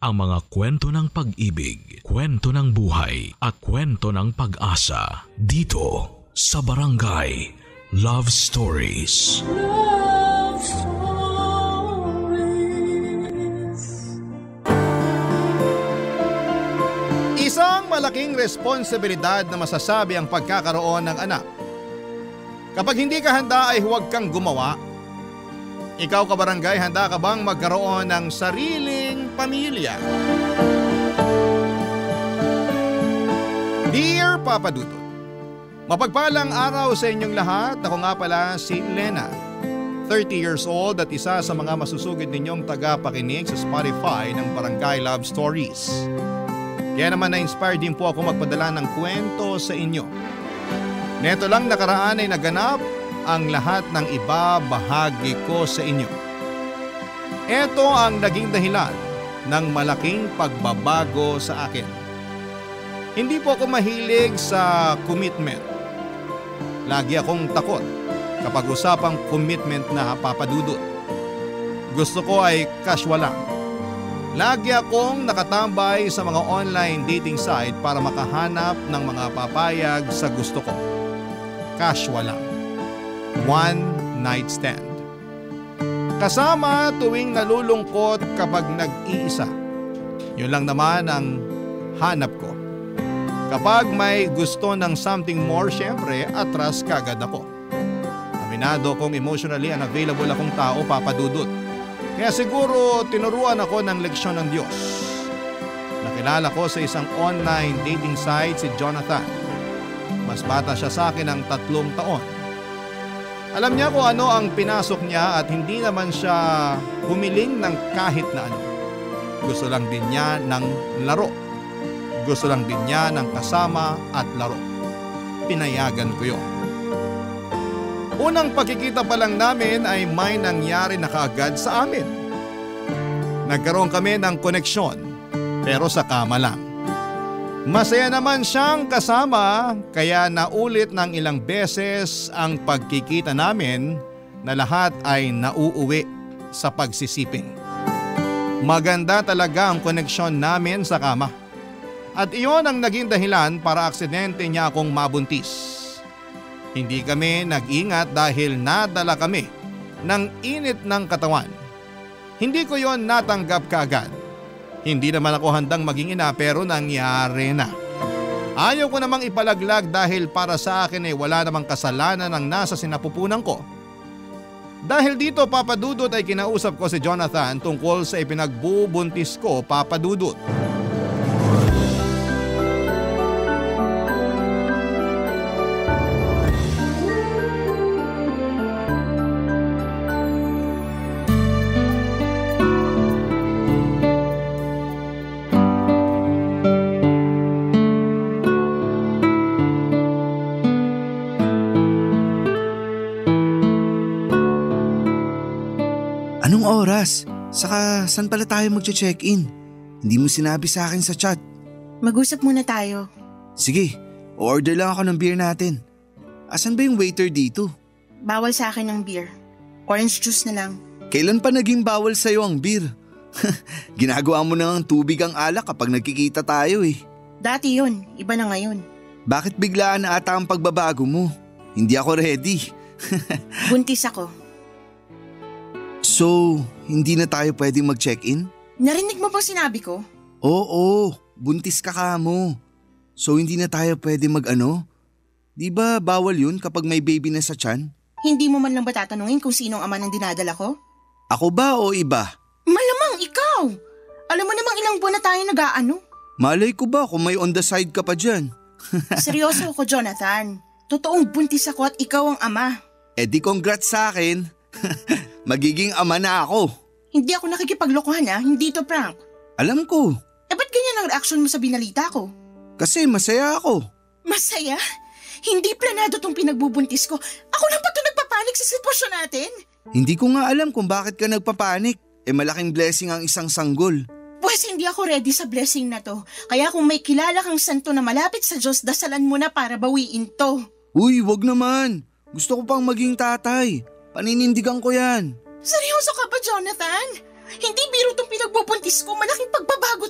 ang mga kwento ng pag-ibig, kwento ng buhay at kwento ng pag-asa dito sa Barangay Love Stories. Love Stories. Isang malaking responsibilidad na masasabi ang pagkakaroon ng anak. Kapag hindi ka handa ay huwag kang gumawa. Ikaw kabarangay, handa ka bang magkaroon ng sariling pamilya? Dear Papa Dudut, mapagpalang araw sa inyong lahat. Ako nga pala si Lena, 30 years old at isa sa mga masusugid ninyong tagapakinig sa Spotify ng Barangay Love Stories. Kaya naman na-inspired din po ako magpadala ng kwento sa inyo. Neto lang nakaraan ay naganap ang lahat ng ibabahagi ko sa inyo. Ito ang naging dahilan ng malaking pagbabago sa akin. Hindi po ako mahilig sa commitment. Lagi akong takot kapag usapang commitment na papadudot. Gusto ko ay casual lang. Lagi akong nakatambay sa mga online dating site para makahanap ng mga papayag sa gusto ko. Casual lang. One night stand. Kasama tuwing nalulungkot kapag nag-iisa. Yun lang naman ang hanap ko. Kapag may gusto ng something more, syempre atras kagad ako. Aminado kong emotionally unavailable akong tao, papadudot. Kaya siguro tinuruan ako ng leksyon ng Diyos. Nakilala ko sa isang online dating site si Jonathan. Mas bata siya sa akin ng 3 taon. Alam niya kung ano ang pinasok niya at hindi naman siya humiling ng kahit na ano. Gusto lang din niya ng laro. Gusto lang din niya ng kasama at laro. Pinayagan ko yun. Unang pagkikita pa lang namin ay may nangyari na kaagad sa amin. Nagkaroon kami ng koneksyon pero sa kama lang. Masaya naman siyang kasama kaya naulit ng ilang beses ang pagkikita namin na lahat ay nauuwi sa pagsisiping. Maganda talaga ang koneksyon namin sa kama. At iyon ang naging dahilan para aksidente niya akong mabuntis. Hindi kami nag-ingat dahil nadala kami ng init ng katawan. Hindi ko yon natanggap kaagad. Hindi naman ako handang maging ina pero nangyari na. Ayaw ko namang ipalaglag dahil para sa akin ay wala namang kasalanan ang nasa sinapupunan ko. Dahil dito papadudot ay kinausap ko si Jonathan tungkol sa ipinagbubuntis ko, papadudot. Anong oras? Saka saan pala tayo magche-check-in? Hindi mo sinabi sa akin sa chat. Mag-usap muna tayo. Sige, order lang ako ng beer natin. Asan ba yung waiter dito? Bawal sa akin ng beer. Orange juice na lang. Kailan pa naging bawal sa'yo ang beer? Ginagawa mo na ng tubig ang alak kapag nagkikita tayo eh. Dati yun, iba na ngayon. Bakit biglaan na ata ang pagbabago mo? Hindi ako ready. Buntis ako. So, hindi na tayo pwedeng mag-check-in? Narinig mo ba sinabi ko? Oo, buntis ka mo. So hindi na tayo pwede mag-ano? Di ba bawal yun kapag may baby na sa tiyan? Hindi mo man lang ba tatanungin kung sinong ama ng dinadala ko? Ako ba o iba? Malamang ikaw! Alam mo namang ilang buwan na tayo nag-aano. Malay ko ba kung may on the side ka pa dyan? Seryoso ako, Jonathan. Totoong buntis ako at ikaw ang ama. Eh di congrats sa akin. Magiging ama na ako. Hindi ako nakikipaglokohan hindi to prank. Alam ko. Ba't ganyan ang reaksyon mo sa binalita ko? Kasi masaya ako. Masaya? Hindi planado tong pinagbubuntis ko. Ako lang ba ito nagpapanik sa sitwasyon natin? Hindi ko nga alam kung bakit ka nagpapanik. Malaking blessing ang isang sanggol. Pues hindi ako ready sa blessing na to. Kaya kung may kilala kang santo na malapit sa Diyos, dasalan mo na para bawiin to. Uy, wag naman. Gusto ko pang maging tatay. Paninindigan ko yan. Seryoso ka ba, Jonathan? Hindi biro tong pinagbubuntis ko. Malaking pagbabago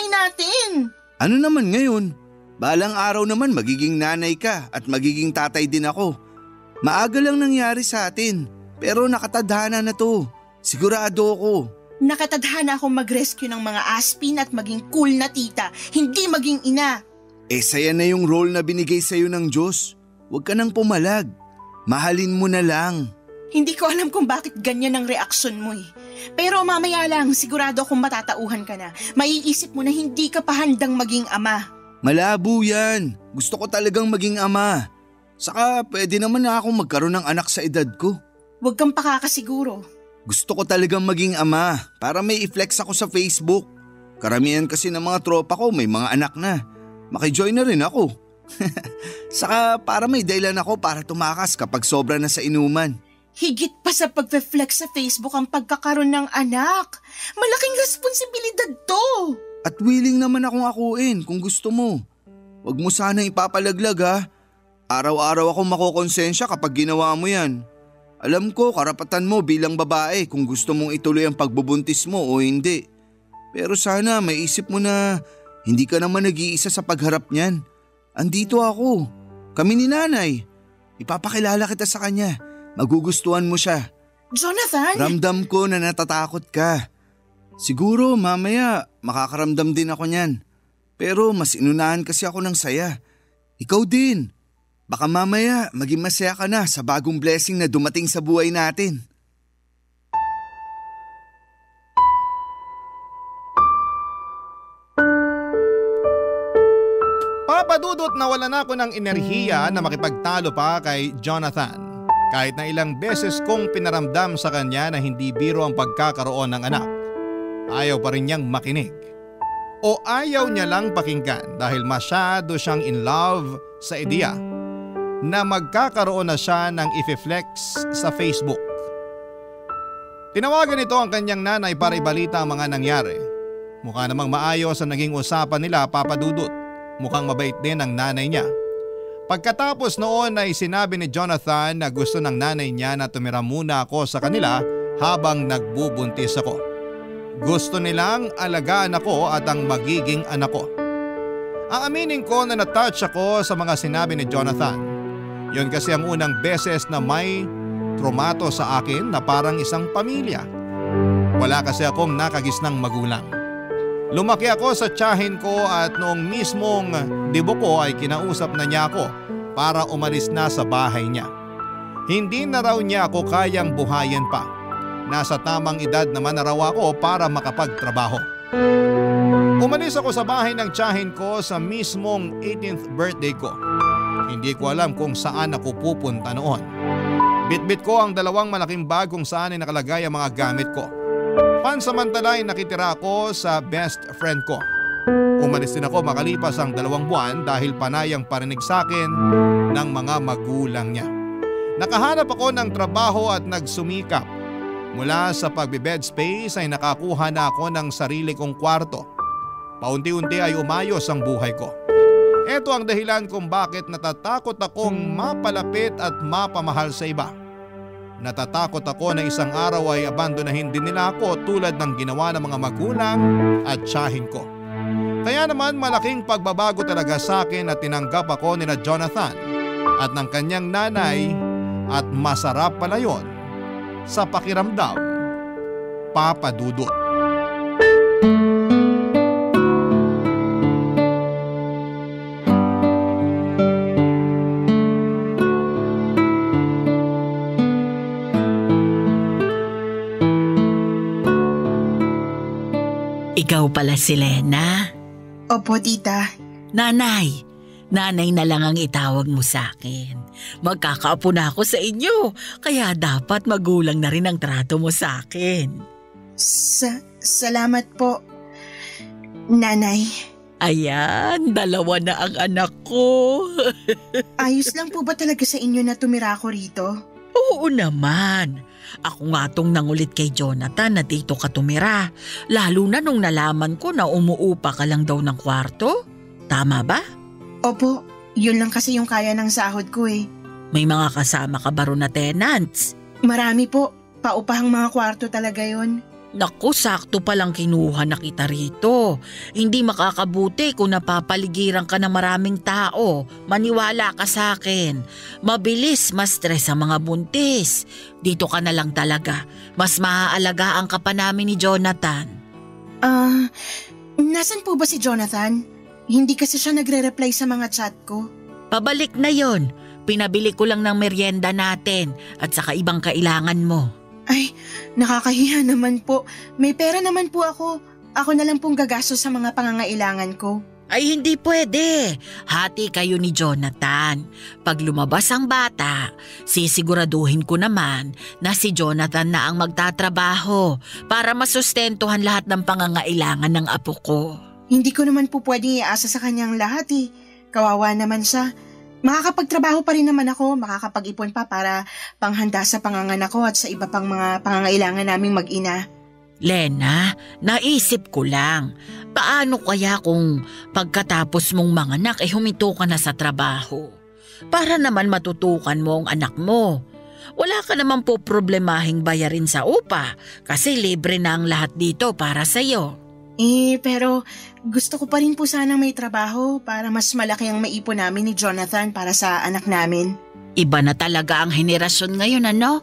buhay natin. Ano naman ngayon? Balang araw naman magiging nanay ka at magiging tatay din ako. Maaga lang nangyari sa atin, pero nakatadhana na to. Sigurado ako. Nakatadhana akong mag-rescue ng mga aspin at maging cool na tita, hindi maging ina. Saya na yung role na binigay sa'yo ng Diyos. Huwag ka nang pumalag. Mahalin mo na lang. Hindi ko alam kung bakit ganyan ang reaksyon mo eh. Pero mamaya lang, sigurado akong matatauhan ka na. Maiisip mo na hindi ka pa handang maging ama. Malabo yan. Gusto ko talagang maging ama. Saka pwede naman na akong magkaroon ng anak sa edad ko. Huwag kang pakakasiguro. Gusto ko talagang maging ama para may i-flex ako sa Facebook. Karamihan kasi ng mga tropa ko may mga anak na. Makijoin na rin ako. Saka para may dahilan ako para tumakas kapag sobra na sa inuman. Higit pa sa pagpe-flex sa Facebook ang pagkakaroon ng anak. Malaking responsibilidad to. At willing naman akong akuin kung gusto mo. Huwag mo sanang ipapalaglag ha. Araw-araw ako makokonsensya kapag ginawa mo yan. Alam ko karapatan mo bilang babae kung gusto mong ituloy ang pagbubuntis mo o hindi. Pero sana may isip mo na hindi ka naman nag-iisa sa pagharap niyan. Andito ako. Kami ni nanay. Ipapakilala kita sa kanya. Magugustuhan mo siya. Jonathan! Ramdam ko na natatakot ka. Siguro mamaya makakaramdam din ako niyan. Pero mas inunahan kasi ako ng saya. Ikaw din. Baka mamaya maging masaya ka na sa bagong blessing na dumating sa buhay natin. Papadudot na wala na ako ng enerhiya na makipagtalo pa kay Jonathan. Kahit na ilang beses kong pinaramdam sa kanya na hindi biro ang pagkakaroon ng anak, ayaw pa rin niyang makinig. O ayaw niya lang pakinggan dahil masyado siyang in love sa ideya na magkakaroon na siya ng i-flex sa Facebook. Tinawagan ito ang kanyang nanay para ibalita ang mga nangyari. Mukha namang maayos ang naging usapan nila, Papadudot. Mukhang mabait din ang nanay niya. Pagkatapos noon ay sinabi ni Jonathan na gusto ng nanay niya na tumira muna ako sa kanila habang nagbubuntis ako. Gusto nilang alagaan ako at ang magiging anak ko. Aaminin ko na natouch ako sa mga sinabi ni Jonathan. Yun kasi ang unang beses na may trumato sa akin na parang isang pamilya. Wala kasi akong nakagisnang magulang. Lumaki ako sa tiyahin ko at noong mismong dibo ko ay kinausap na niya ako para umalis na sa bahay niya. Hindi na raw niya ako kayang buhayin pa. Nasa tamang edad naman na raw ako para makapagtrabaho. Umalis ako sa bahay ng tiyahin ko sa mismong 18th birthday ko. Hindi ko alam kung saan ako pupunta noon. Bitbit ko ang 2 malaking bag kung saan ay nakalagay ang mga gamit ko. Pansamantala ay nakitira ako sa best friend ko. Umalis din ako makalipas ang 2 buwan dahil panayang parinig sa akin ng mga magulang niya. Nakahanap ako ng trabaho at nagsumikap. Mula sa pagbe-bed space ay nakakuha na ako ng sarili kong kwarto. Paunti-unti ay umayos ang buhay ko. Ito ang dahilan kung bakit natatakot akong mapalapit at mapamahal sa iba. Natatakot ako na isang araw ay abandonahin din nila ako tulad ng ginawa ng mga magulang at tiyahin ko. Kaya naman malaking pagbabago talaga sa akin at tinanggap ako nila Jonathan at ng kanyang nanay at masarap pala yon sa pakiramdam, Papadudot. Ikaw pala si Lena? Opo, tita. Nanay na lang ang itawag mo sa akin. Magkakaapo na ako sa inyo, kaya dapat magulang na rin ang trato mo sa akin. Salamat po, nanay. Ayan, 2 na ang anak ko. Ayos lang po ba talaga sa inyo na tumira ako rito? Oo naman. Ako nga tong nangulit kay Jonathan na dito ka tumira. Lalo na nung nalaman ko na umuupa ka lang daw ng kwarto. Tama ba? Opo, yun lang kasi yung kaya ng sahod ko eh. May mga kasama ka ba ron na tenants? Marami po. Paupahang mga kwarto talaga yun. Naku, sakto palang kinuha na kita rito. Hindi makakabuti kung napapaligiran ka ng maraming tao. Maniwala ka sa akin. Mabilis ma-stress ang mga buntis. Dito ka na lang talaga. Mas maaalagaan ka pa namin ni Jonathan. Nasan po ba si Jonathan? Hindi kasi siya nagre-reply sa mga chat ko. Pabalik na yon. Pinabili ko lang ng merienda natin at saka ibang kailangan mo. Ay, nakakahiya naman po. May pera naman po ako. Ako na lang pong gagastos sa mga pangangailangan ko. Ay, hindi pwede. Hati kayo ni Jonathan. Pag lumabas ang bata, sisiguraduhin ko naman na si Jonathan na ang magtatrabaho para masustentuhan lahat ng pangangailangan ng apo ko. Hindi ko naman po pwedeng iasa sa kanyang lahat eh. Kawawa naman siya. Makakapagtrabaho pa rin naman ako, makakapag-ipon pa para panghanda sa panganganak ko at sa iba pang mga pangangailangan naming mag-ina. Lena, naisip ko lang, paano kaya kung pagkatapos mong manganak huminto ka na sa trabaho? Para naman matutukan mo ang anak mo. Wala ka naman po problemahing bayarin sa upa kasi libre na ang lahat dito para sa'yo. Pero gusto ko pa rin po sanang may trabaho para mas malaki ang maipon namin ni Jonathan para sa anak namin. Iba na talaga ang henerasyon ngayon, ano?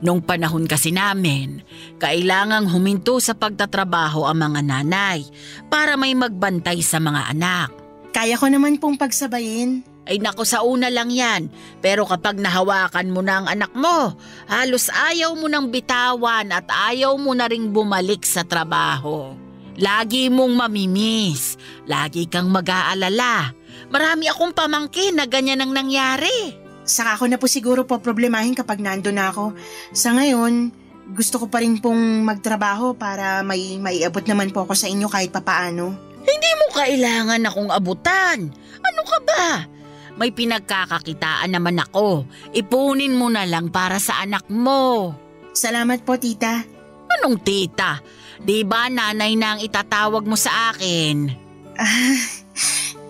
Nung panahon kasi namin, kailangang huminto sa pagtatrabaho ang mga nanay para may magbantay sa mga anak. Kaya ko naman pong pagsabayin. Ay naku, sa una lang yan. Pero kapag nahawakan mo na ang anak mo, halos ayaw mo nang bitawan at ayaw mo na ring bumalik sa trabaho. Lagi mong mamimiss, lagi kang mag-aalala. Marami akong pamangkin na ganyan ang nangyari. Saka ako na po siguro po problemahin kapag nandun na ako. Sa ngayon, gusto ko pa rin pong magtrabaho para may maiabot naman po ako sa inyo kahit papaano. Hindi mo kailangan akong abutan. Ano ka ba? May pinagkakakitaan naman ako. Ipunin mo na lang para sa anak mo. Salamat po, tita. Anong tita? Di ba nanay na ang itatawag mo sa akin?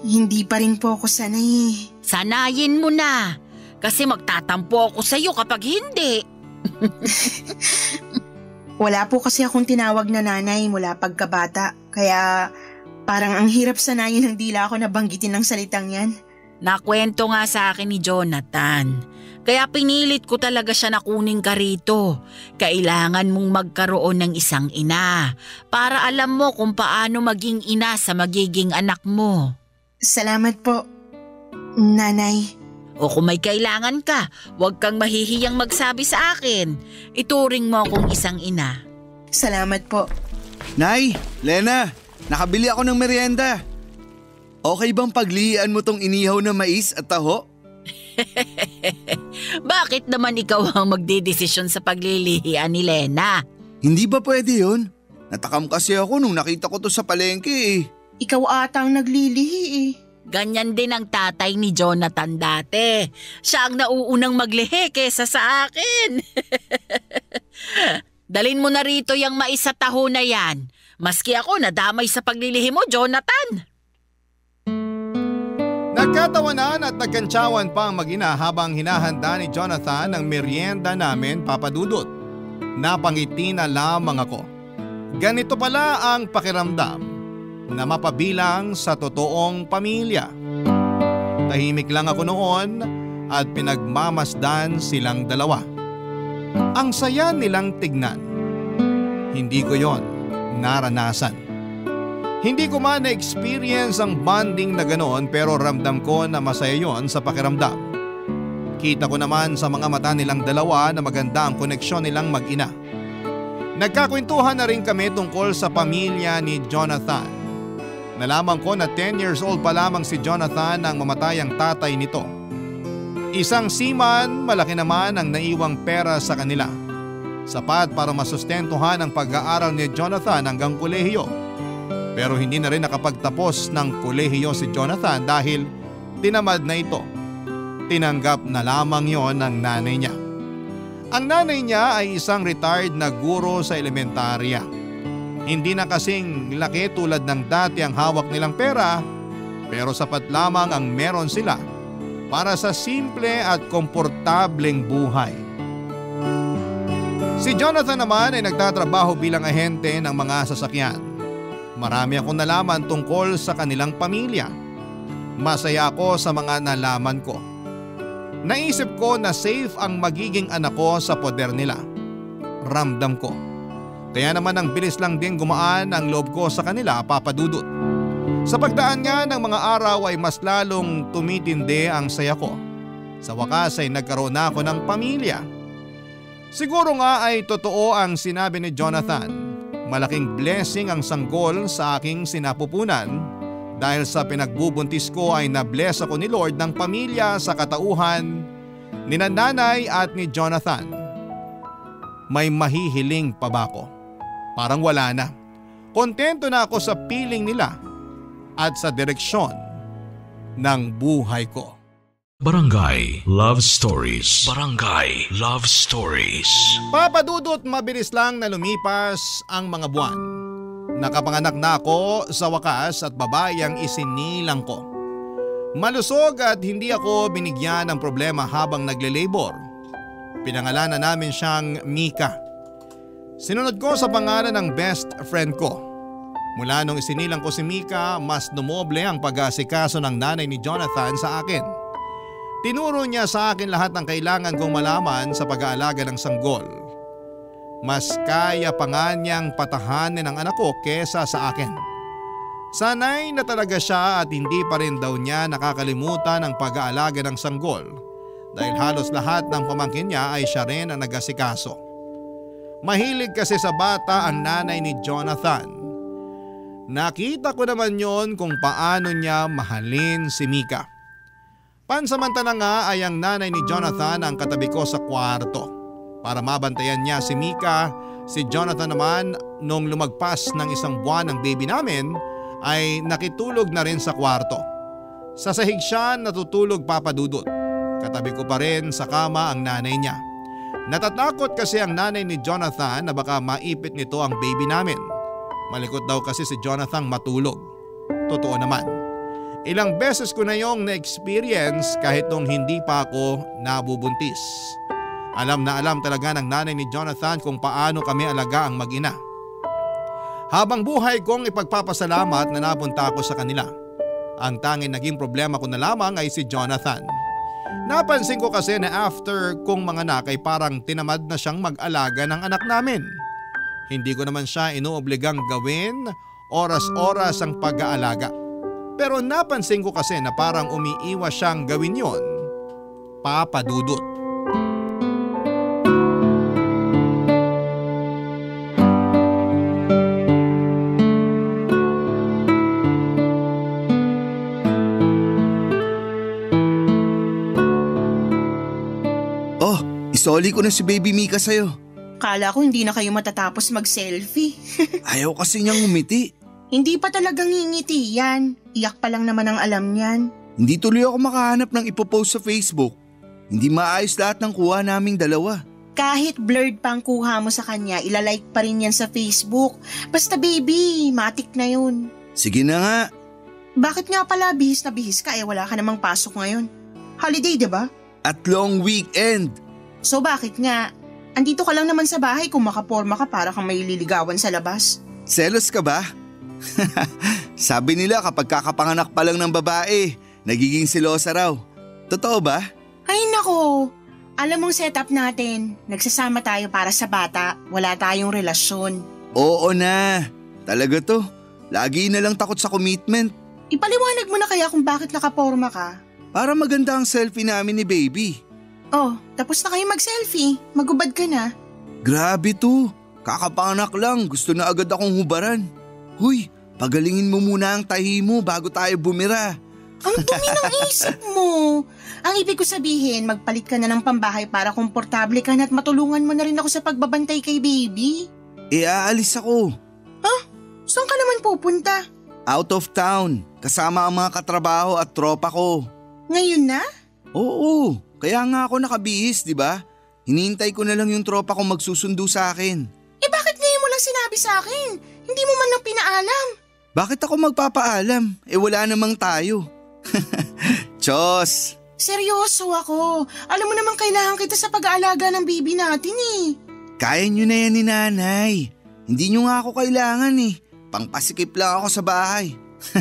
Hindi pa rin po ako sanay. Sanayin mo na. Kasi magtatampo ako sa iyo kapag hindi. Wala po kasi akong tinawag na nanay mula pagkabata. Kaya parang ang hirap sanayin ng dila ako na banggitin ng salitang yan. Nakwento nga sa akin ni Jonathan. Kaya pinilit ko talaga siya na kunin ka rito. Kailangan mong magkaroon ng isang ina para alam mo kung paano maging ina sa magiging anak mo. Salamat po, nanay. O kung may kailangan ka, huwag kang mahihiyang magsabi sa akin. Ituring mo akong isang ina. Salamat po. Nay, Lena, nakabili ako ng merienda. Okay bang paglihian mo tong inihaw na mais at taho? Bakit naman ikaw ang magdedesisyon sa paglilihian ni Lena? Hindi ba pwede yun? Natakam kasi ako nung nakita ko to sa palengke eh. Ikaw ata ang naglilihi eh. Ganyan din ang tatay ni Jonathan dati. Siya ang nauunang maglihi kesa sa akin. Dalin mo na rito yung mais sa taho na yan. Maski ako nadamay sa paglilihi mo, Jonathan. Nagkatawanan at nagkantsawan pa ang mag-ina habang hinahanda ni Jonathan ang merienda namin, Papa Dudut. Napangiti na lamang ako. Ganito pala ang pakiramdam na mapabilang sa totoong pamilya. Tahimik lang ako noon at pinagmamasdan silang dalawa. Ang saya nilang tignan. Hindi ko yon naranasan. Hindi ko man na-experience ang bonding na ganoon pero ramdam ko na masaya yon sa pakiramdam. Kita ko naman sa mga mata nilang dalawa na maganda ang koneksyon nilang mag-ina. Nagkakwentuhan na rin kami tungkol sa pamilya ni Jonathan. Nalaman ko na 10 years old pa lamang si Jonathan nang mamatay ang tatay nito. Isang seaman, malaki naman ang naiwang pera sa kanila. Sapat para masustentuhan ang pag-aaral ni Jonathan hanggang kolehiyo. Pero hindi na rin nakapagtapos ng kolehiyo si Jonathan dahil tinamad na ito. Tinanggap na lamang yon ng nanay niya. Ang nanay niya ay isang retired na guro sa elementarya. Hindi na kasing laki tulad ng dati ang hawak nilang pera, pero sapat lamang ang meron sila para sa simple at komportableng buhay. Si Jonathan naman ay nagtatrabaho bilang ahente ng mga sasakyan. Marami akong nalaman tungkol sa kanilang pamilya. Masaya ako sa mga nalaman ko. Naisip ko na safe ang magiging anak ko sa poder nila. Ramdam ko. Kaya naman ang bilis lang din gumaan ang loob ko sa kanila, Papa Dudut. Sa pagdaan nga ng mga araw ay mas lalong tumitindi ang saya ko. Sa wakas ay nagkaroon na ako ng pamilya. Siguro nga ay totoo ang sinabi ni Jonathan. Malaking blessing ang sanggol sa aking sinapupunan dahil sa pinagbubuntis ko ay na-bless ako ni Lord ng pamilya sa katauhan ni nanay at ni Jonathan. May mahihiling pa ba ako? Parang wala na. Kontento na ako sa piling nila at sa direksyon ng buhay ko. Barangay Love Stories. Barangay Love Stories. Papa Dudut, mabilis lang na lumipas ang mga buwan. Nakapanganak na ako sa wakas at babae ang isinilang ko. Malusog at hindi ako binigyan ng problema habang nagle-labor. Pinangalanan namin siyang Mika. Sinunod ko sa pangalan ng best friend ko. Mula nung isinilang ko si Mika, mas dumoble ang pag-aasikaso ng nanay ni Jonathan sa akin. Tinuro niya sa akin lahat ng kailangan kong malaman sa pag-aalaga ng sanggol. Mas kaya pa nga niyang patahanin ang anak ko kesa sa akin. Sanay na talaga siya at hindi pa rin daw niya nakakalimutan ang pag-aalaga ng sanggol dahil halos lahat ng pamangkin niya ay siya rin ang nag-asikaso. Mahilig kasi sa bata ang nanay ni Jonathan. Nakita ko naman yon kung paano niya mahalin si Mika. Pansamantala nga ay ang nanay ni Jonathan ang katabi ko sa kwarto. Para mabantayan niya si Mika, si Jonathan naman nung lumagpas ng 1 buwan ng baby namin ay nakitulog na rin sa kwarto. Sa sahig siya natutulog, Papa Dudut. Katabi ko pa rin sa kama ang nanay niya. Natatakot kasi ang nanay ni Jonathan na baka maipit nito ang baby namin. Malikot daw kasi si Jonathan matulog. Totoo naman. Ilang beses ko na yung na-experience kahit nung hindi pa ako nabubuntis. Alam na alam talaga ng nanay ni Jonathan kung paano kami alaga ang mag-ina. Habang buhay kong ipagpapasalamat na napunta ako sa kanila. Ang tanging naging problema ko na lamang ay si Jonathan. Napansin ko kasi na after kong manganak ay parang tinamad na siyang mag-alaga ng anak namin. Hindi ko naman siya inuobligang gawin oras-oras ang pag-aalaga. Pero napansin ko kasi na parang umiiwas siyang gawin yon, Papa Dudut. Oh, isoli ko na si Baby Mika sa'yo. Kala ko hindi na kayo matatapos mag-selfie. Ayaw kasi niyang umiti. Hindi pa talagang ngingiti yan. Iyak pa lang naman ang alam niyan. Hindi tuloy ako makahanap ng ipopost sa Facebook. Hindi maayos lahat ng kuha naming dalawa. Kahit blurred pa ang kuha mo sa kanya, ilalike pa rin yan sa Facebook. Basta baby, matik na yun. Sige na nga. Bakit nga pala bihis na bihis ka wala ka namang pasok ngayon? Holiday, diba? At long weekend. So bakit nga? Andito ka lang naman sa bahay kung makaporma ka para kang may liligawan sa labas. Selos ka ba? Sabi nila kapag kakapanganak pa lang ng babae, nagiging silosa raw. Totoo ba? Ay nako, alam mong setup natin. Nagsasama tayo para sa bata, wala tayong relasyon. Oo na, talaga to. Lagi na lang takot sa commitment. Ipaliwanag mo na kaya kung bakit nakaporma ka. Para maganda ang selfie namin ni baby. Oh, tapos na kayo mag-selfie, magubad ka na. Grabe to, kakapanganak lang, gusto na agad akong hubaran. Huy, pagalingin mo muna ang tahi mo bago tayo bumira. Ang dumi ng isip mo. Ang ibig ko sabihin, magpalit ka na ng pambahay para komportable ka na at matulungan mo na rin ako sa pagbabantay kay baby. Aalis ako. Huh? Saan ka naman pupunta? Out of town, kasama ang mga katrabaho at tropa ko. Ngayon na? Oo, kaya nga ako nakabihis, di ba? Hinihintay ko na lang yung tropa ko magsusundo sa akin. Bakit ngayon mo lang sinabi sa akin? Hindi mo man lang pinaalam. Bakit ako magpapaalam? Wala namang tayo. Diyos! Seryoso ako. Alam mo naman kailangan kita sa pag-aalaga ng baby natin eh. Kaya nyo na yan ni nanay. Hindi nyo nga ako kailangan eh. Pangpasikip lang ako sa bahay.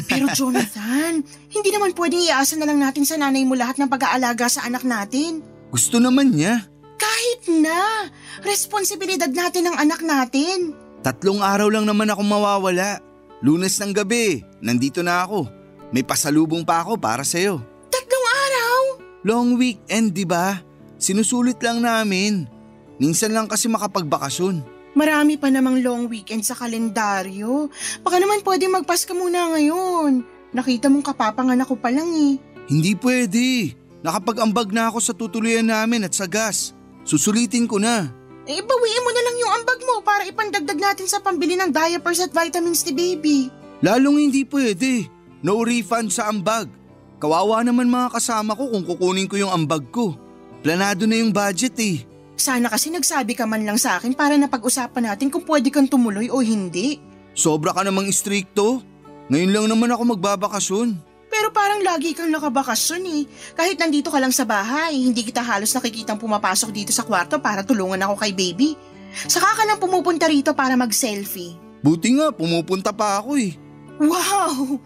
Pero Jonathan, hindi naman pwedeng iasa na lang natin sa nanay mo lahat ng pag-aalaga sa anak natin. Gusto naman niya. Kahit na, responsibilidad natin ang anak natin. 3 araw lang naman ako mawawala. Lunes ng gabi, nandito na ako. May pasalubong pa ako para sa'yo. 3 araw? Long weekend, di ba? Sinusulit lang namin. Minsan lang kasi makapagbakasyon. Marami pa namang long weekend sa kalendaryo. Baka naman pwede magpaska muna ngayon. Nakita mong kapapanganak ko pa lang eh. Hindi pwede. Nakapag-ambag na ako sa tutuluyan namin at sa gas. Susulitin ko na. Bawiin mo na lang yung ambag mo para ipandagdag natin sa pambili ng diapers at vitamins ni baby. Lalong hindi pwede. No refund sa ambag. Kawawa naman mga kasama ko kung kukunin ko yung ambag ko. Planado na yung budget eh. Sana kasi nagsabi ka man lang sa akin para napag-usapan natin kung pwede kang tumuloy o hindi. Sobra ka namang istrikto. Ngayon lang naman ako magbabakasyon. Pero parang lagi kang nakabakasyon eh. Kahit nandito ka lang sa bahay, hindi kita halos nakikitang pumapasok dito sa kwarto para tulungan ako kay baby. Saka ka lang pumupunta rito para mag-selfie. Buti nga, pumupunta pa ako eh. Wow!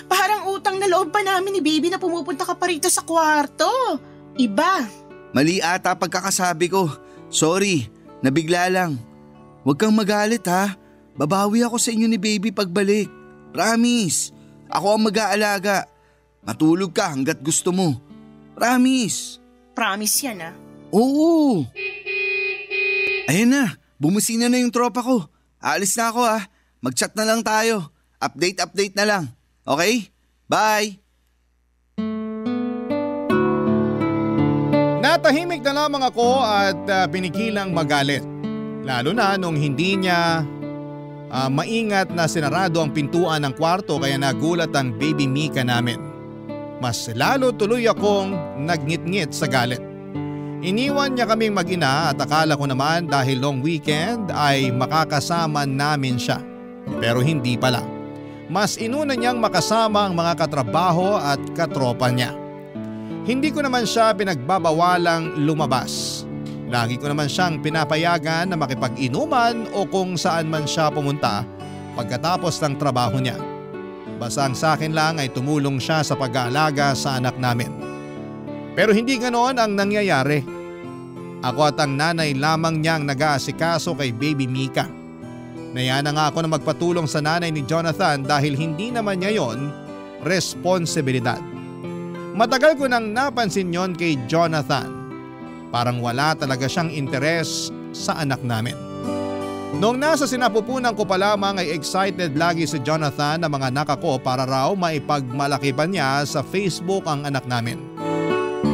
Parang utang na loob pa namin ni baby na pumupunta ka pa rito sa kwarto. Iba. Mali ata pagkakasabi ko. Sorry, nabigla lang. Huwag kang magalit ha. Babawi ako sa inyo ni baby pagbalik. Promise. Ako ang mag-aalaga. Matulog ka hanggat gusto mo. Promise. Promise yan ah. Oo. Ayun na, bumusina na yung tropa ko. Aalis na ako ha. Mag-chat na lang tayo. Update na lang. Okay? Bye. Natahimik na lamang ako at pinigilang magalit. Lalo na nung hindi niya maingat na sinarado ang pintuan ng kwarto kaya nagulat ang baby Mika namin. Mas lalo tuloy akong nagngit-ngit sa galit. Iniwan niya kaming mag-ina at akala ko naman dahil long weekend ay makakasama namin siya. Pero hindi pala. Mas inuna niyang makasama ang mga katrabaho at katropa niya. Hindi ko naman siya pinagbabawalang lumabas. Lagi ko naman siyang pinapayagan na makipag-inuman o kung saan man siya pumunta pagkatapos ng trabaho niya. Basta ang sa akin lang ay tumulong siya sa pag-aalaga sa anak namin. Pero hindi ganoon ang nangyayari. Ako at ang nanay lamang niyang nag-aasikaso kay baby Mika. Naya na nga ako na magpatulong sa nanay ni Jonathan dahil hindi naman niya yon responsibilidad. Matagal ko nang napansin yon kay Jonathan. Parang wala talaga siyang interes sa anak namin. Noong nasa sinapupunan ko pa lamang ay excited lagi si Jonathan na mga anak ako para raw maipagmalaki pa niya sa Facebook ang anak namin.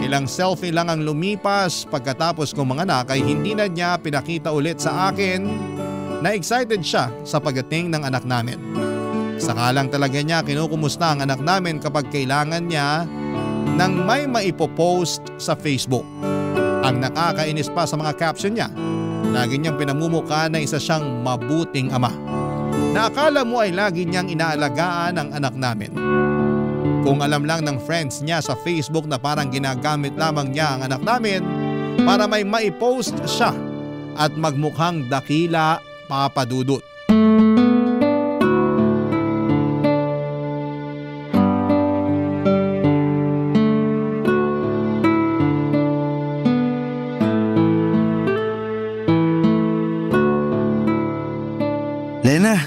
Ilang selfie lang ang lumipas pagkatapos kong mga anak ay hindi na niya pinakita ulit sa akin na excited siya sa pagdating ng anak namin. Saka lang talaga niya kinukumusta ang anak namin kapag kailangan niya nang may maipopost sa Facebook. Ang nakakainis pa sa mga caption niya, lagi niyang pinamumukha na isa siyang mabuting ama. Na akala mo ay lagi niyang inaalagaan ang anak namin. Kung alam lang ng friends niya sa Facebook na parang ginagamit lamang niya ang anak namin para may maipost siya at magmukhang dakila papadudot. Lena,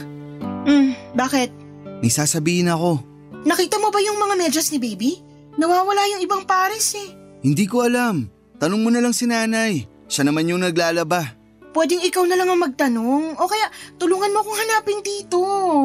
Bakit? may sasabihin ako. Nakita mo ba yung mga medyas ni baby? Nawawala yung ibang pares eh. Hindi ko alam. Tanong mo na lang si nanay. Siya naman yung naglalaba. Pwedeng ikaw na lang ang magtanong o kaya tulungan mo akong hanapin dito.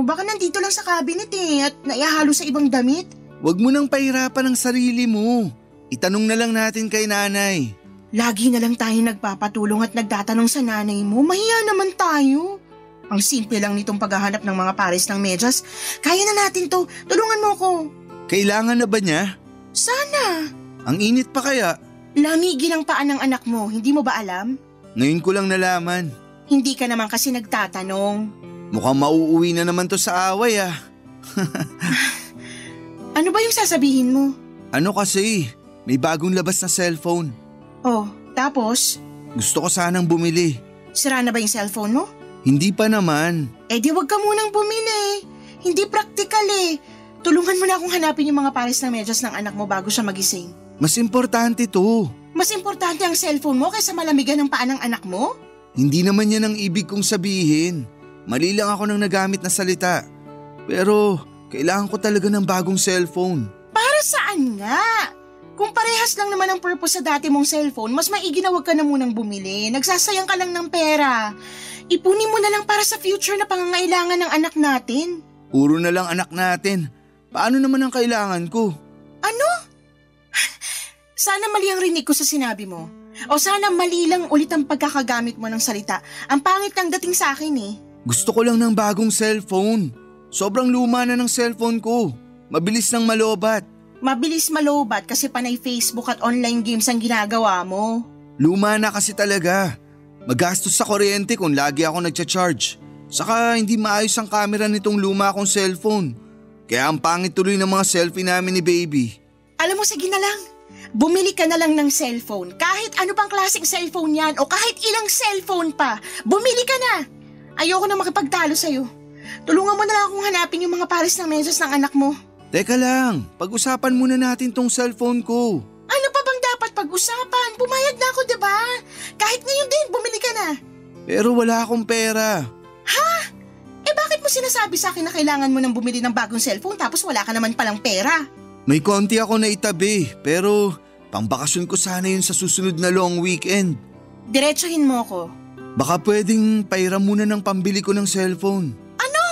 Baka nandito lang sa cabinet eh at naihalo sa ibang damit. Huwag mo nang pahirapan ang sarili mo. Itanong na lang natin kay nanay. Lagi na lang tayo nagpapatulong at nagtatanong sa nanay mo. Mahiya naman tayo. Ang simple lang nitong paghahanap ng mga pares ng medyas. Kaya na natin to. Tulungan mo ko. Kailangan na ba niya? Sana. Ang init pa kaya? Lamigin ang paan ng anak mo. Hindi mo ba alam? Ngayon ko lang nalaman. Hindi ka naman kasi nagtatanong. Mukhang mauuwi na naman to sa away ah. Ano ba yung sasabihin mo? Ano kasi? May bagong labas na cellphone. Oh, tapos? Gusto ko sanang bumili. Sira na ba yung cellphone mo? Hindi pa naman. Eh di wag ka munang bumili. Hindi practical eh. Tulungan mo na akong hanapin yung mga pares ng medyas ng anak mo bago siya magising. Mas importante to. Mas importante ang cellphone mo kaysa malamigan ng paa ng anak mo? Hindi naman yan ang ibig kong sabihin. Mali lang ako ng nagamit na salita. Pero kailangan ko talaga ng bagong cellphone. Para saan nga? Kung parehas lang naman ang purpose sa dati mong cellphone, mas maigi na wag ka na munang bumili. Nagsasayang ka lang ng pera. Ipunin mo na lang para sa future na pangangailangan ng anak natin. Puro na lang anak natin. Paano naman ang kailangan ko? Ano? Sana mali ang rinig ko sa sinabi mo. O sana mali lang ulit ang pagkakagamit mo ng salita. Ang pangit ng dating sa akin eh. Gusto ko lang ng bagong cellphone. Sobrang luma na ng cellphone ko. Mabilis nang malobat. Mabilis malobat kasi panay Facebook at online games ang ginagawa mo. Luma na kasi talaga. Magastos sa kuryente kung lagi ako nagcha-charge. Saka hindi maayos ang camera nitong luma kong cellphone. Kaya ang pangit tuloy ng mga selfie namin ni baby. Alam mo, sige na lang. Bumili ka na lang ng cellphone. Kahit ano pang klaseng cellphone yan o kahit ilang cellphone pa. Bumili ka na. Ayoko na makipagtalo sa'yo. Tulungan mo na lang akong hanapin yung mga pares ng medyas ng anak mo. Teka lang, pag-usapan muna natin tong cellphone ko. Ano pa bang dapat pag-usapan? Pumayag na ako, diba? Kahit ngayon din, bumili ka na. Pero wala akong pera. Ha? Eh bakit mo sinasabi sa akin na kailangan mo nang bumili ng bagong cellphone tapos wala ka naman palang pera? May konti ako na itabi, pero pangbakasyon ko sana yun sa susunod na long weekend. Diretsuhin mo ko. Baka pwedeng pairam muna ng pambili ko ng cellphone. Ano?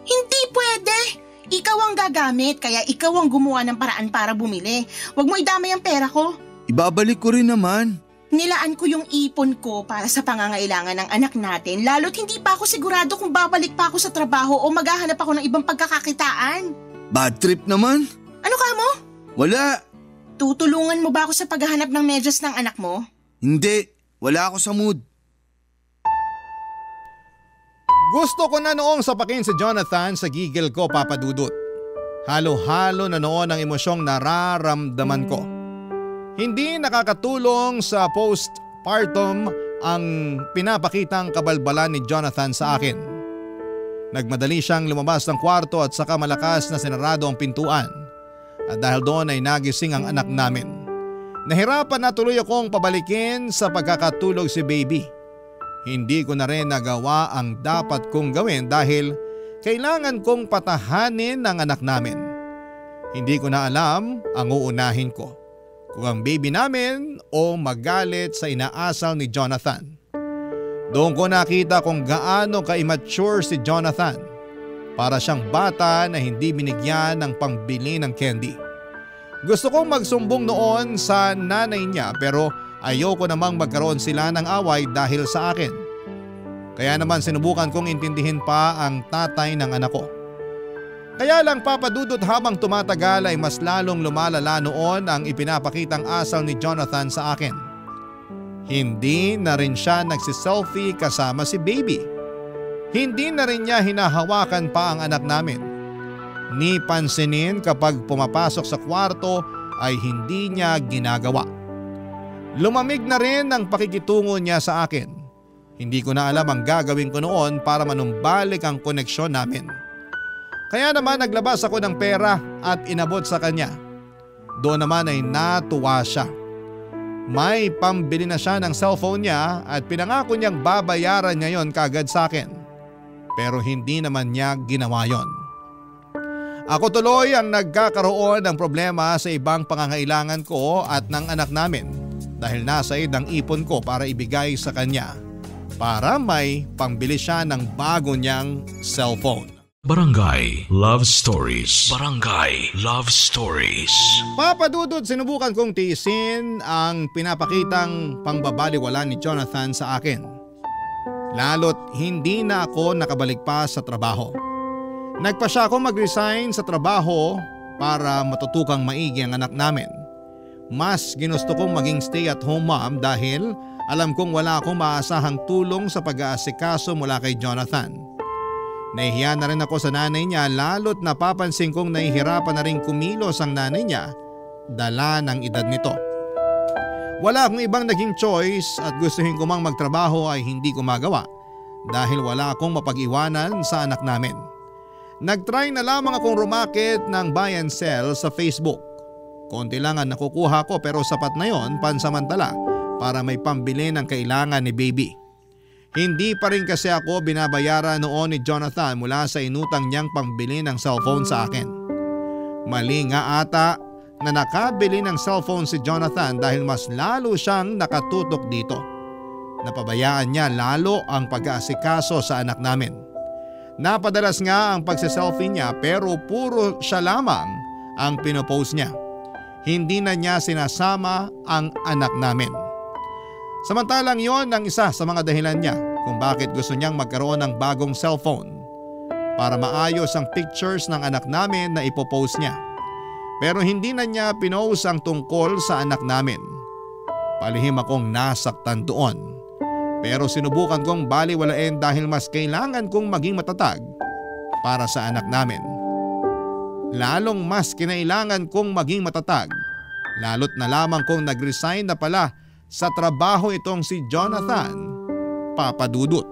Hindi pwede. Ikaw ang gagamit, kaya ikaw ang gumawa ng paraan para bumili. Huwag mo idamay ang pera ko. Ibabalik ko rin naman. Nilaan ko yung ipon ko para sa pangangailangan ng anak natin, lalo't hindi pa ako sigurado kung babalik pa ako sa trabaho o maghahanap ako ng ibang pagkakakitaan. Bad trip naman. Ano ka mo? Wala. Tutulungan mo ba ako sa paghahanap ng medyas ng anak mo? Hindi, wala ako sa mood. Gusto ko na noong sapakin si Jonathan sa gigil ko, Papa Dudut. Halo-halo na noon ang emosyong nararamdaman ko. Hindi nakakatulong sa postpartum ang pinapakitang kabalbalan ni Jonathan sa akin. Nagmadali siyang lumabas ng kwarto at saka malakas na sinarado ang pintuan. At dahil doon ay nagising ang anak namin. Nahirapan na tuloy akong pabalikin sa pagkakatulog si baby. Hindi ko na rin nagawa ang dapat kong gawin dahil kailangan kong patahanin ang anak namin. Hindi ko na alam ang uunahin ko. Kung ang baby namin o magalit sa inaasal ni Jonathan. Doon ko nakita kung gaano ka-immature si Jonathan. Para siyang bata na hindi binigyan ng pangbili ng candy. Gusto kong magsumbong noon sa nanay niya pero ayoko namang magkaroon sila ng away dahil sa akin. Kaya naman sinubukan kong intindihin pa ang tatay ng anak ko. Kaya lang Papa Dudut, habang tumatagal ay mas lalong lumalala noon ang ipinapakitang asal ni Jonathan sa akin. Hindi na rin siya nagsiselfie kasama si baby. Hindi na rin niya hinahawakan pa ang anak namin. Ni pansinin kapag pumapasok sa kwarto ay hindi niya ginagawa. Lumamig na rin ang pakikitungo niya sa akin. Hindi ko na alam ang gagawin ko noon para manumbalik ang koneksyon namin. Kaya naman naglabas ako ng pera at inabot sa kanya. Doon naman ay natuwa siya. May pambili na siya ng cellphone niya at pinangako niyang babayaran niya yon kaagad sa akin. Pero hindi naman niya ginawa yon. Ako tuloy ang nagkakaroon ng problema sa ibang pangangailangan ko at ng anak namin dahil nasa ang ipon ko para ibigay sa kanya para may pangbili siya ng bago niyang cellphone. Barangay Love Stories. Barangay Love Stories. Papa Dudut, sinubukan kong tiisin ang pinapakitang pangbabaliwala ni Jonathan sa akin. Lalo't hindi na ako nakabalik pa sa trabaho. Nagpa siya akong mag-resign sa trabaho para matutukang maigi ang anak namin. Mas ginusto kong maging stay-at-home mom dahil alam kong wala akong maasahang tulong sa pag-aasikaso mula kay Jonathan. Nahihiya na rin ako sa nanay niya lalo't napapansin kong nahihirapan na rin kumilos ang nanay niya dala ng edad nito. Wala akong ibang naging choice at gustuhin ko mang magtrabaho ay hindi ko magawa dahil wala akong mapag-iwanan sa anak namin. Nagtry na lamang akong rumakit ng buy and sell sa Facebook. Konti lang ang nakukuha ko pero sapat na yon pansamantala para may pambili ng kailangan ni baby. Hindi pa rin kasi ako binabayaran noon ni Jonathan mula sa inutang niyang pambili ng cellphone sa akin. Mali nga ata na nakabili ng cellphone si Jonathan dahil mas lalo siyang nakatutok dito. Napabayaan niya lalo ang pag-aasikaso sa anak namin. Napadalas nga ang pagsiselfie niya pero puro siya lamang ang pinopost niya. Hindi na niya sinasama ang anak namin. Samantalang yon ang isa sa mga dahilan niya kung bakit gusto niyang magkaroon ng bagong cellphone para maayos ang pictures ng anak namin na ipopost niya. Pero hindi na niya pinost ang tungkol sa anak namin. Palihim akong nasaktan doon. Pero sinubukan kong baliwalain dahil mas kailangan kong maging matatag para sa anak namin. Lalong mas kinailangan kong maging matatag, lalo't na lamang kong nag-resign na pala sa trabaho itong si Jonathan Papadudut.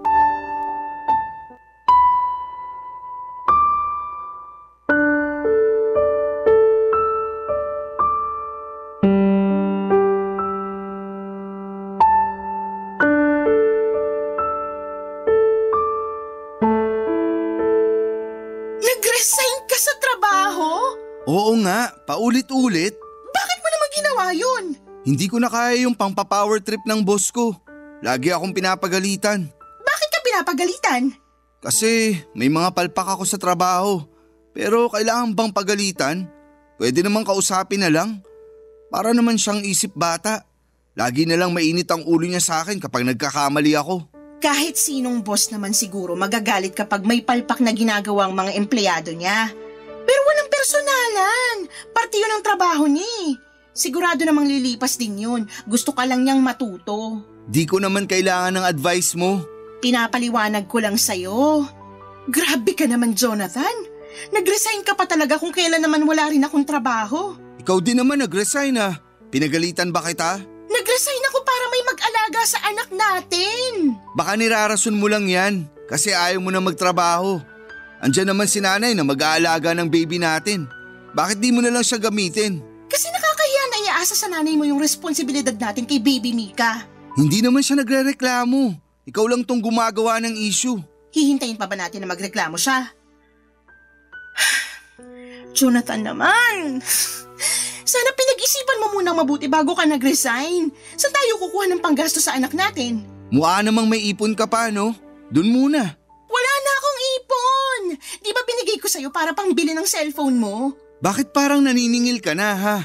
Nag-resign ka sa trabaho? Oo nga, paulit-ulit. Bakit mo naman ginawa yun? Hindi ko na kaya yung pangpa-power trip ng boss ko. Lagi akong pinapagalitan. Bakit ka pinapagalitan? Kasi may mga palpak ako sa trabaho. Pero kailangan bang pagalitan? Pwede namang kausapin na lang. Para naman siyang isip bata. Lagi na lang mainit ang ulo niya sa akin kapag nagkakamali ako. Kahit sinong boss naman siguro magagalit kapag may palpak na ginagawang mga empleyado niya. Pero walang personalan. Parte yun ang trabaho niya. Sigurado namang lilipas din yun. Gusto ka lang niyang matuto. Di ko naman kailangan ng advice mo. Pinapaliwanag ko lang sa'yo. Grabe ka naman, Jonathan. Nag-resign ka pa talaga kung kailan naman wala rin akong trabaho. Ikaw din naman nag-resign ah. Pinagalitan ba kita? Nag-resign ako para may mag-alaga sa anak natin. Baka nirarason mo lang yan kasi ayaw mo na magtrabaho. Andiyan naman si nanay na mag-aalaga ng baby natin. Bakit di mo na lang siya gamitin? Kasi nakakahiya na iaasa sa nanay mo yung responsibilidad natin kay baby Mika. Hindi naman siya nagre-reklamo. Ikaw lang tong gumagawa ng issue. Hihintayin pa ba natin na magreklamo siya? Jonathan naman. Sana pinag-isipan mo munang mabuti bago ka nag-resign. Saan tayo kukuha ng panggasto sa anak natin? Mukha namang may ipon ka pa, no? Doon muna. Wala na akong ipon. Di ba binigay ko sa'yo para pangbili ng cellphone mo? Bakit parang naniningil ka na ha?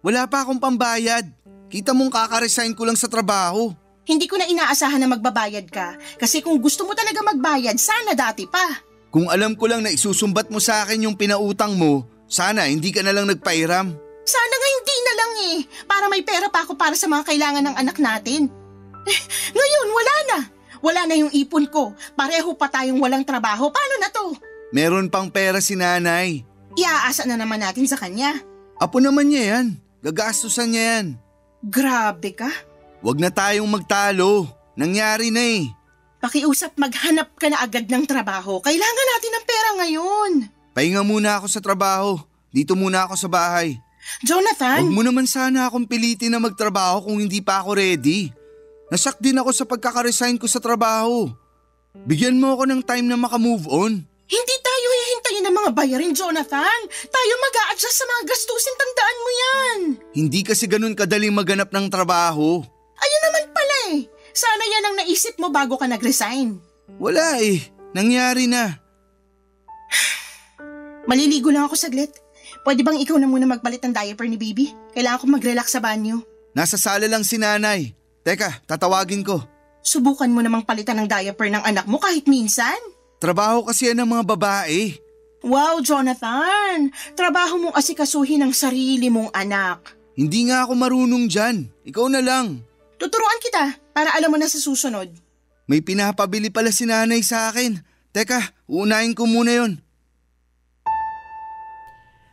Wala pa akong pambayad. Kita mong kaka-resign ko lang sa trabaho. Hindi ko na inaasahan na magbabayad ka. Kasi kung gusto mo talaga magbayad, sana dati pa. Kung alam ko lang na isusumbat mo sa akin yung pinautang mo, sana hindi ka na lang nagpairam. Sana nga hindi na lang eh. Para may pera pa ako para sa mga kailangan ng anak natin. Ngayon, wala na. Wala na yung ipon ko. Pareho pa tayong walang trabaho. Paano na to? Meron pang pera si nanay. Iaasa na naman natin sa kanya. Apo naman niya yan. Gagastusan niya yan. Grabe ka. Huwag na tayong magtalo. Nangyari na eh. Pakiusap maghanap ka na agad ng trabaho. Kailangan natin ng pera ngayon. Pahinga muna ako sa trabaho. Dito muna ako sa bahay. Jonathan! Huwag mo naman sana akong pilitin na magtrabaho kung hindi pa ako ready. Nasak din ako sa pagkaka-resign ko sa trabaho. Bigyan mo ako ng time na makamove on. Hindi tayo hihintayin ng mga bayarin, Jonathan. Tayo mag-a-adjust sa mga gastusin, tandaan mo yan. Hindi kasi ganun kadaling maghanap ng trabaho. Ayun naman pala eh. Sana yan ang naisip mo bago ka nag-resign. Wala eh. Nangyari na. Maliligo lang ako saglit. Pwede bang ikaw na muna magpalit ng diaper ni baby? Kailangan ko mag-relax sa banyo. Nasa sala lang si nanay. Teka, tatawagin ko. Subukan mo namang palitan ng diaper ng anak mo kahit minsan. Trabaho kasi yan ng mga babae. Wow, Jonathan! Trabaho mong asikasuhin ang sarili mong anak. Hindi nga ako marunong dyan. Ikaw na lang. Tuturuan kita para alam mo na sa susunod. May pinapabili pala si nanay sa akin. Teka, uunahin ko muna yon.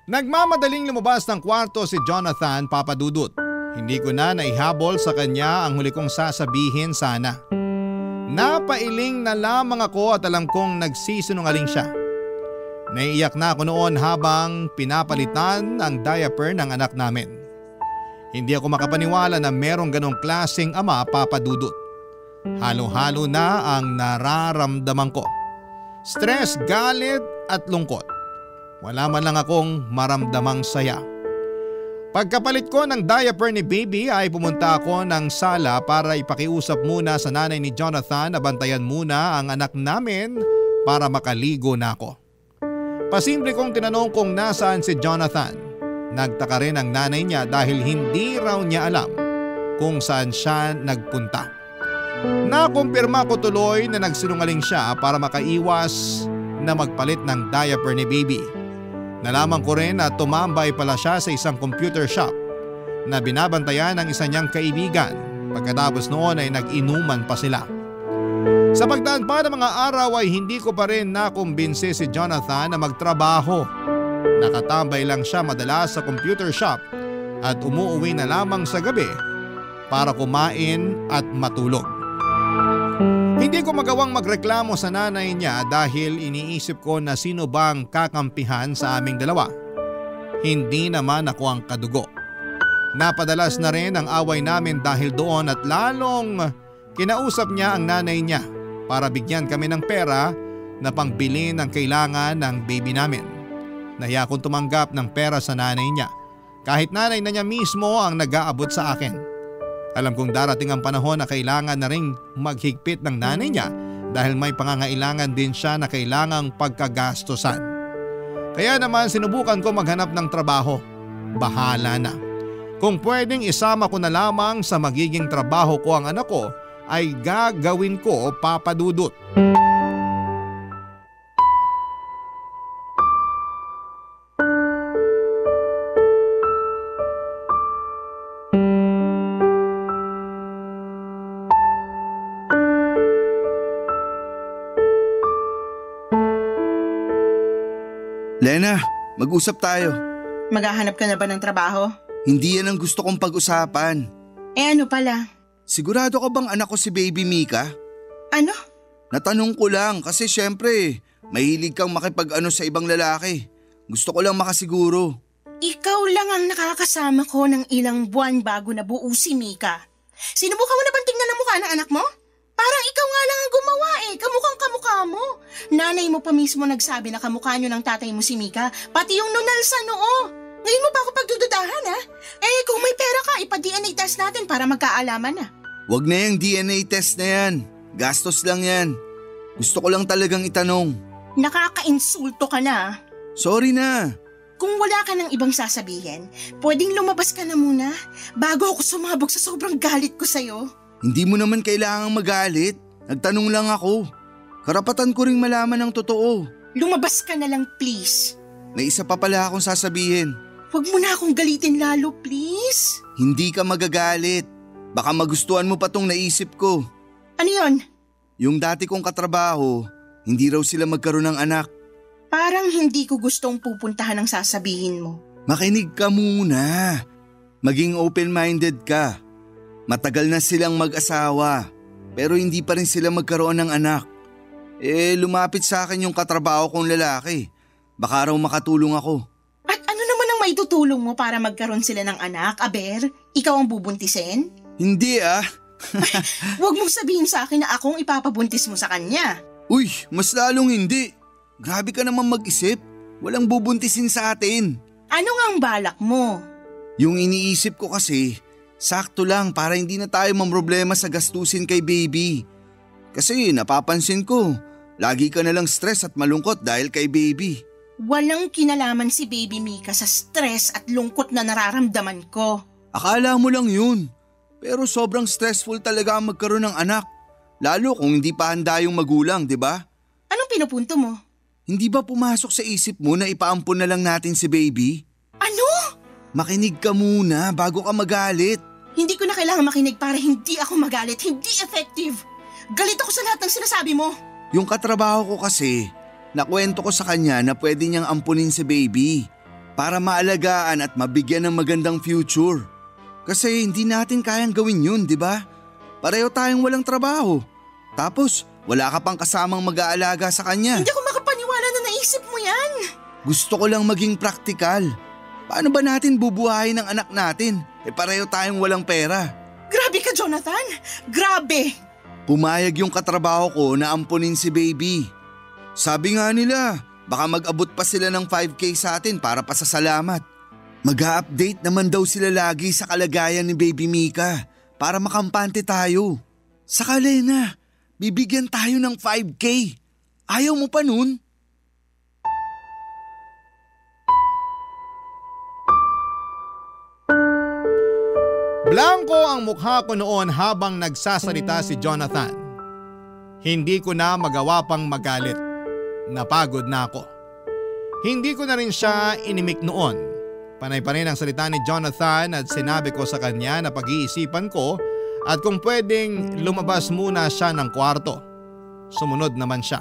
Nagmamadaling lumabas ng kwarto si Jonathan Papadudut. Hindi ko na naihabol sa kanya ang huli kong sasabihin sana. Napailing na lamang ako at alam kong nagsisinungaling siya. Naiiyak na ako noon habang pinapalitan ang diaper ng anak namin. Hindi ako makapaniwala na merong ganong klaseng ama, Papa Dudut. Halo-halo na ang nararamdaman ko. Stress, galit at lungkot. Wala man lang akong maramdamang saya. Pagkapalit ko ng diaper ni baby ay pumunta ako ng sala para ipakiusap muna sa nanay ni Jonathan na bantayan muna ang anak namin para makaligo na ako. Pasimple kong tinanong kung nasaan si Jonathan. Nagtaka rin ang nanay niya dahil hindi raw niya alam kung saan siya nagpunta. Nakumpirma ko tuloy na nagsinungaling siya para makaiwas na magpalit ng diaper ni baby. Nalaman ko rin na tumambay pala siya sa isang computer shop na binabantayan ng isa niyang kaibigan. Pagkatapos noon ay nag-inuman pa sila. Sa pagdaan pa ng mga araw ay hindi ko pa rin nakumbinsi si Jonathan na magtrabaho. Nakatambay lang siya madalas sa computer shop at umuuwi na lamang sa gabi para kumain at matulog. Hindi ko magawang magreklamo sa nanay niya dahil iniisip ko na sino bang kakampihan sa aming dalawa. Hindi naman ako ang kadugo. Napadalas na rin ang away namin dahil doon at lalong kinausap niya ang nanay niya para bigyan kami ng pera na pangbili ng kailangan ng baby namin. Nahiya akong tumanggap ng pera sa nanay niya kahit nanay na niya mismo ang nag-aabot sa akin. Alam kong darating ang panahon na kailangan na ring maghigpit ng nanay niya dahil may pangangailangan din siya na kailangang pagkagastosan. Kaya naman sinubukan ko maghanap ng trabaho. Bahala na. Kung pwedeng isama ko na lamang sa magiging trabaho ko ang anak ko ay gagawin ko, Papa Dudut. Lena, mag-usap tayo. Maghahanap ka na ba ng trabaho? Hindi yan ang gusto kong pag-usapan. Ano pala? Sigurado ka bang anak ko si Baby Mika? Ano? Natanong ko lang kasi syempre, mahilig kang makipag-ano sa ibang lalaki. Gusto ko lang makasiguro. Ikaw lang ang nakakasama ko ng ilang buwan bago nabuo si Mika. Sinubukan mo na bang tingnan ang mukha ng anak mo? Parang ikaw nga lang ang gumawa kamukhang kamukha mo. Nanay mo pa mismo nagsabi na kamukha nyo ng tatay mo si Mika, pati yung nunal sa noo. Ngayon mo pa ako pagdududahan ha? Kung may pera ka, ipa-DNA test natin para magkaalaman na. Wag na yung DNA test na yan. Gastos lang yan. Gusto ko lang talagang itanong. Nakaka-insulto ka na. Sorry na. Kung wala ka ng ibang sasabihin, pwedeng lumabas ka na muna bago ako sumabog sa sobrang galit ko sa'yo. Hindi mo naman kailangang magalit. Nagtanong lang ako. Karapatan ko ring malaman ang totoo. Lumabas ka na lang please. May isa pa pala akong sasabihin. Huwag mo na akong galitin lalo please. Hindi ka magagalit. Baka magustuhan mo pa tong naisip ko. Ano yon? Yung dati kong katrabaho, hindi raw sila magkaroon ng anak. Parang hindi ko gustong pupuntahan ang sasabihin mo. Makinig ka muna. Maging open-minded ka. Matagal na silang mag-asawa, pero hindi pa rin sila magkaroon ng anak. Lumapit sa akin yung katrabaho kong lalaki. Baka raw makatulong ako. At ano naman ang maitutulong mo para magkaroon sila ng anak, Aber? Ikaw ang bubuntisin? Hindi Huwag mong sabihin sa akin na akong ipapabuntis mo sa kanya. Uy, mas lalong hindi. Grabe ka naman mag-isip. Walang bubuntisin sa atin. Ano nga ang balak mo? Yung iniisip ko kasi, sakto lang para hindi na tayo mamroblema sa gastusin kay baby. Kasi napapansin ko, lagi ka nalang stress at malungkot dahil kay baby. Walang kinalaman si Baby Mika sa stress at lungkot na nararamdaman ko. Akala mo lang yun. Pero sobrang stressful talaga ang magkaroon ng anak. Lalo kung hindi pa handa yung magulang, di ba? Anong pinupunto mo? Hindi ba pumasok sa isip mo na ipaampon na lang natin si baby? Ano? Makinig ka muna bago ka magalit. Hindi ko na kailangan makinig para hindi ako magalit. Hindi effective. Galit ako sa lahat ng sinasabi mo. Yung katrabaho ko kasi, nakwento ko sa kanya na pwede niyang ampunin si baby para maalagaan at mabigyan ng magandang future. Kasi hindi natin kayang gawin yun, di ba? Pareho tayong walang trabaho. Tapos, wala ka pang kasamang mag-aalaga sa kanya. Hindi ako makapaniwala na naisip mo yan. Gusto ko lang maging praktikal. Paano ba natin bubuhayin ang anak natin? Pareho tayong walang pera. Grabe ka, Jonathan. Grabe. Pumayag yung katrabaho ko na ampunin si baby. Sabi nga nila, baka mag-abot pa sila ng 5K sa atin para pasasalamat. Mag-a-update naman daw sila lagi sa kalagayan ni Baby Mika para makampante tayo. Saka Lena, bibigyan tayo ng 5K. Ayaw mo pa nun? Blanco ang mukha ko noon habang nagsasalita si Jonathan. Hindi ko na magawa pang magalit. Napagod na ako. Hindi ko na rin siya inimik noon. Panay pa rin ang salita ni Jonathan at sinabi ko sa kanya na pag-iisipan ko at kung pwedeng lumabas muna siya ng kwarto. Sumunod naman siya.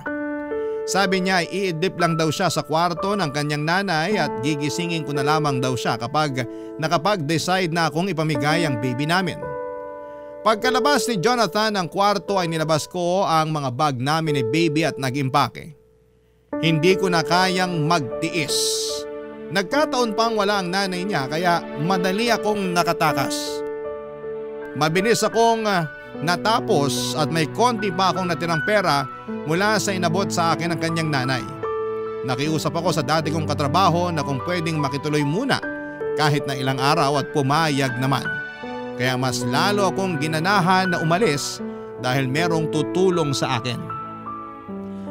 Sabi niya iidip lang daw siya sa kwarto ng kanyang nanay at gigisingin ko na lamang daw siya kapag nakapag-decide na akong ipamigay ang baby namin. Pagkalabas ni Jonathan ng kwarto ay nilabas ko ang mga bag namin ni baby at nag-impake. Hindi ko na kayang magtiis. Nagkataon pang wala ang nanay niya kaya madali akong nakatakas. Mabilis akong natapos at may konti pa akong natirang pera mula sa inabot sa akin ng kanyang nanay. Nakiusap ako sa dati kong katrabaho na kung pwedeng makituloy muna kahit na ilang araw at pumayag naman. Kaya mas lalo akong ginanahan na umalis dahil merong tutulong sa akin.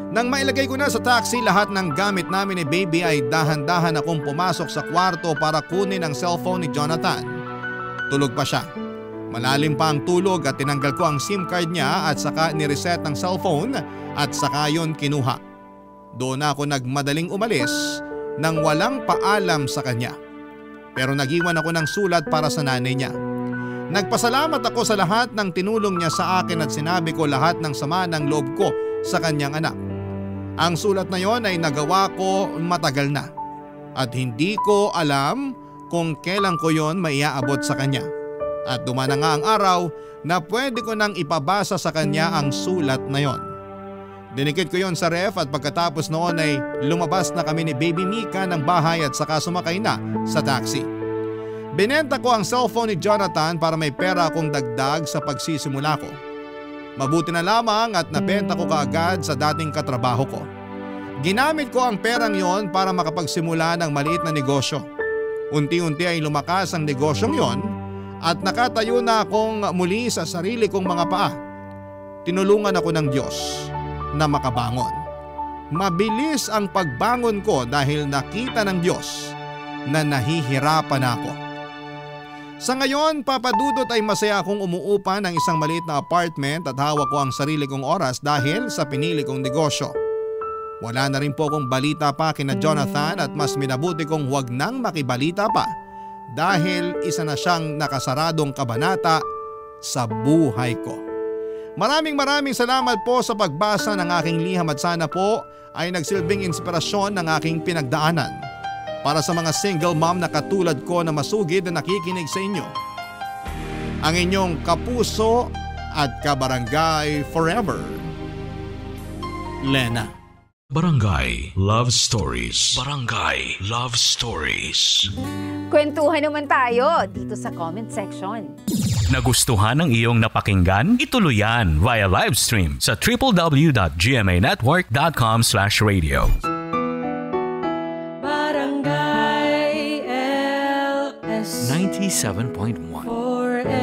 Nang mailagay ko na sa taxi lahat ng gamit namin ni baby ay dahan-dahan akong pumasok sa kwarto para kunin ang cellphone ni Jonathan. Tulog pa siya. Malalim pa ang tulog at tinanggal ko ang SIM card niya at saka nireset ang cellphone at saka yon kinuha. Doon ako nagmadaling umalis nang walang paalam sa kanya. Pero nag-iwan ako ng sulat para sa nanay niya. Nagpasalamat ako sa lahat ng tinulong niya sa akin at sinabi ko lahat ng sama ng loob ko sa kanyang anak. Ang sulat na yon ay nagawa ko matagal na at hindi ko alam kung kailan ko yon maiaabot sa kanya. At dumana nga ang araw na pwede ko nang ipabasa sa kanya ang sulat na yon. Dinikit ko yon sa ref at pagkatapos noon ay lumabas na kami ni Baby Mika ng bahay at saka sumakay na sa taxi. Binenta ko ang cellphone ni Jonathan para may pera akong dagdag sa pagsisimula ko. Mabuti na lamang at nabenta ko kaagad sa dating katrabaho ko. Ginamit ko ang perang yon para makapagsimula ng maliit na negosyo. Unti-unti ay lumakas ang negosyong yon at nakatayo na akong muli sa sarili kong mga paa. Tinulungan ako ng Diyos na makabangon. Mabilis ang pagbangon ko dahil nakita ng Diyos na nahihirapan ako. Sa ngayon, Papa Dudut, ay masaya akong umuupa ng isang maliit na apartment at hawak ko ang sarili kong oras dahil sa pinili kong negosyo. Wala na rin po akong balita pa kina Jonathan at mas minabuti kong huwag nang makibalita pa dahil isa na siyang nakasaradong kabanata sa buhay ko. Maraming salamat po sa pagbasa ng aking liham at sana po ay nagsilbing inspirasyon ng aking pinagdaanan. Para sa mga single mom na katulad ko na masugid na nakikinig sa inyo. Ang inyong kapuso at kabarangay forever, Lena. Barangay Love Stories. Barangay Love Stories. Kwentuhan naman tayo dito sa comment section. Nagustuhan ng iyong napakinggan? Ituloy yan via live stream sa www.gmanetwork.com/radio. Barangay LS 97.1 Forever.